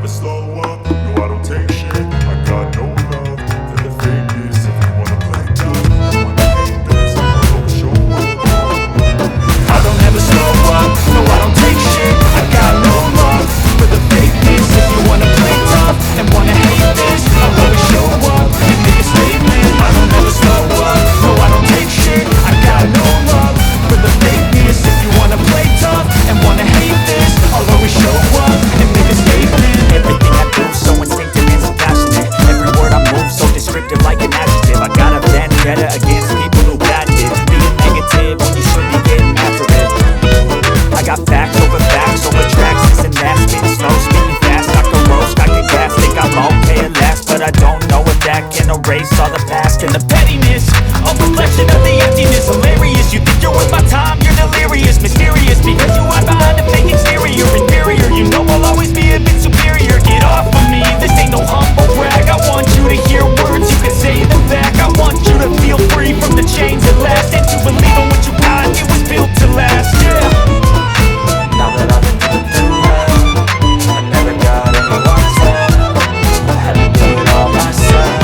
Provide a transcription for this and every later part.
slow up, no I don't take shit. I got no love for the fakeness. If you wanna play tough, you wanna hate this, I'll show up. I don't ever slow up, no I don't take shit. I got no love for the fakeness. If you wanna play tough and wanna hate this, I'll always show up and make a statement. I don't ever slow up, no I don't take shit. I got no love for the fakeness. If you wanna play tough and wanna hate this, I'll always show up and make a statement. Everything I do so instinctive and so passionate. Every word I move so descriptive like an adjective. I got a vendetta against people who got it. Being negative when you should be getting after it. I got facts over tracks, this and that. Spitting slow, spitting fast, I can roast, I can gas. Think I'm okay at last, but I don't know if that can erase all the past. And the pettiness, a reflection of the emptiness. Hilarious, you think you're worth my time, you're delirious. Mysterious, because you hide behind a fake exterior. Inferior, you know I'll always be a bit superior. Get off of me, this ain't no humble brag. I want you to hear words, you can say them back. I want you to feel free from the chains at last, and to believe in what you got, it was built to last, yeah. Now that I've been through hell, I never got anyone's help. I had to do it all myself.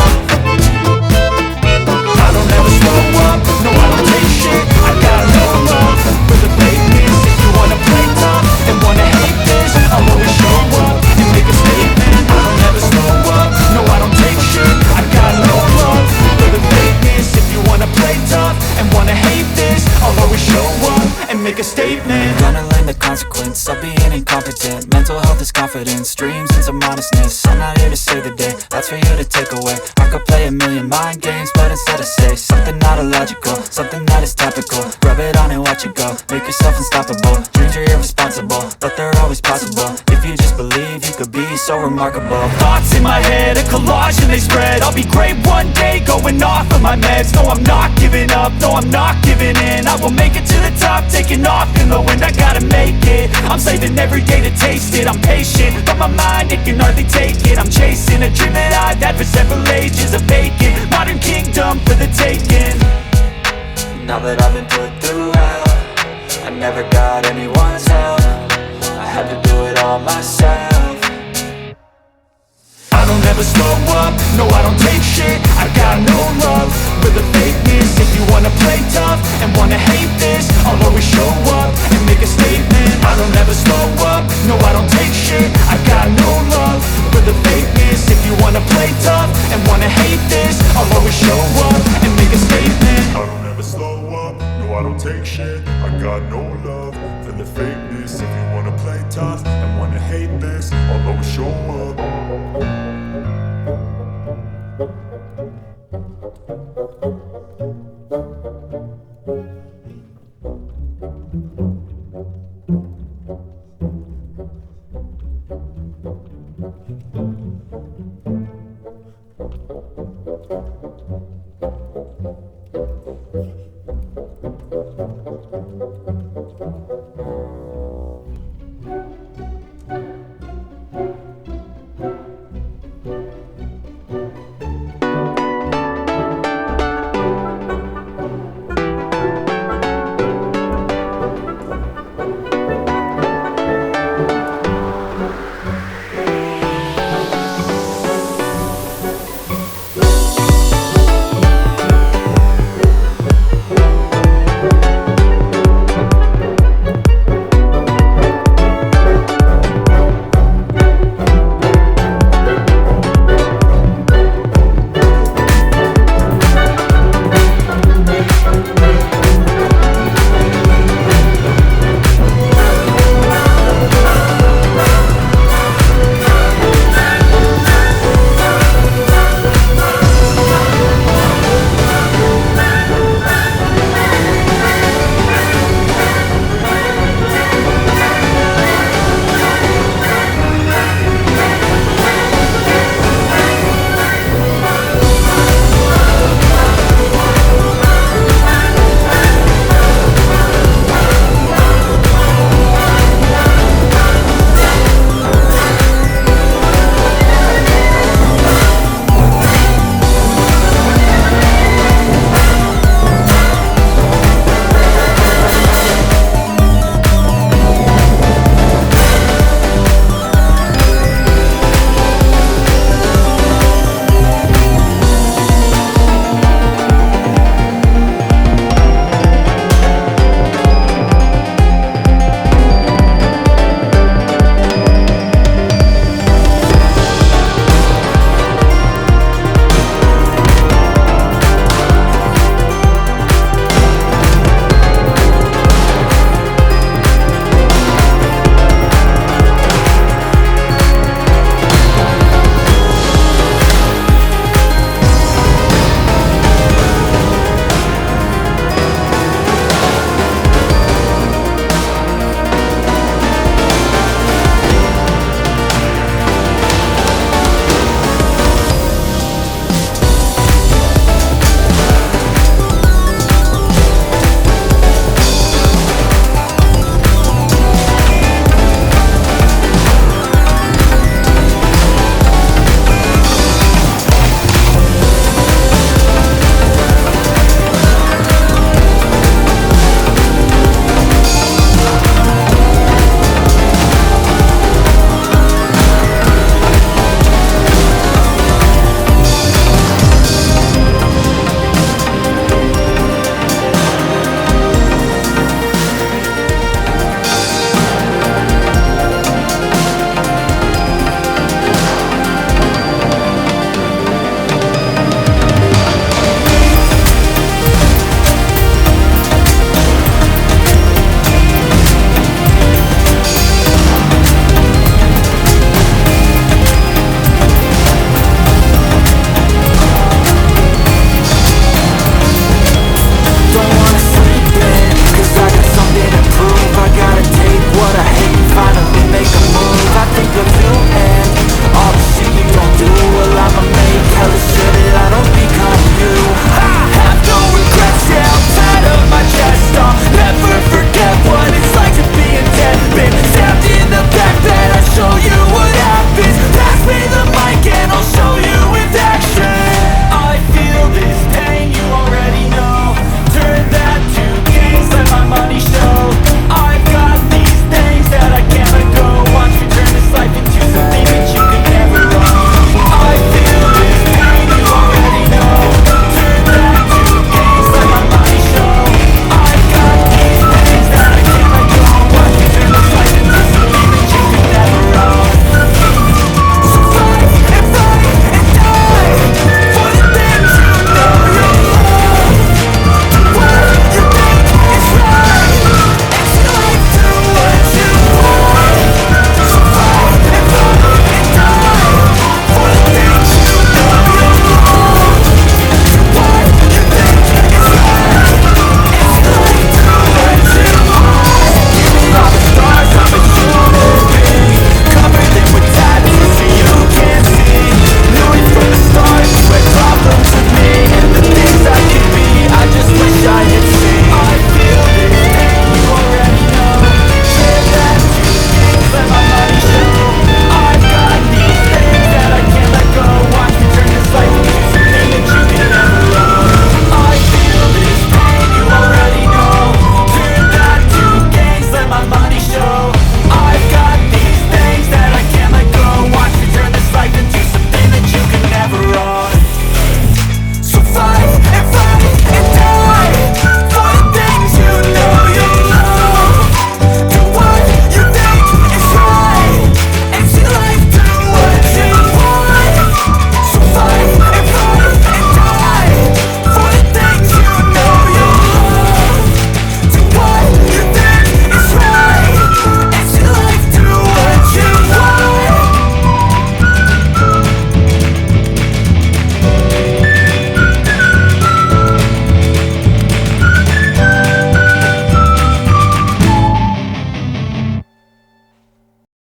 I don't ever slow up, no I don't take shit. I got no love for the fakeness. If you wanna play tough and wanna hate this, I'll always show up and make a statement. I don't ever slow up, no I don't take shit. I got no love for the fakeness. If you wanna play tough and wanna hate this, I'll always show up and make a statement. Gonna learn the consequence of being incompetent. Mental health is confidence, dreams and some honestness. I'm not here to save the day, that's for you to take away. I could play a million mind games, but instead I say something not illogical, something that is topical. Rub it on and watch it go, make yourself unstoppable. Dreams are irresponsible, but they're always possible. If you just believe, you could be so remarkable. Thoughts in my head, a collage and they spread. I'll be great one day, going off of my meds. No, I'm not giving up, no, I'm not giving in. I will make it to the top, taking off in the wind. I gotta make it, I'm saving every day to taste it. I'm patient, but my mind, it can hardly take it. I'm chasing a dream that I've had for several ages. A vacant, modern kingdom for the taking. Now that I've been put through hell, I never got anyone's help. I had to do it all myself. I don't ever slow up, no I don't take shit. I got no love for the fakeness. If you wanna play tough and wanna hate this, I'll always show up and make a statement. I don't ever slow up, no I don't take shit. I got no love for the fakeness. If you wanna play tough and wanna hate this, I'll always show up and make a statement. I don't ever slow up, no I don't take shit.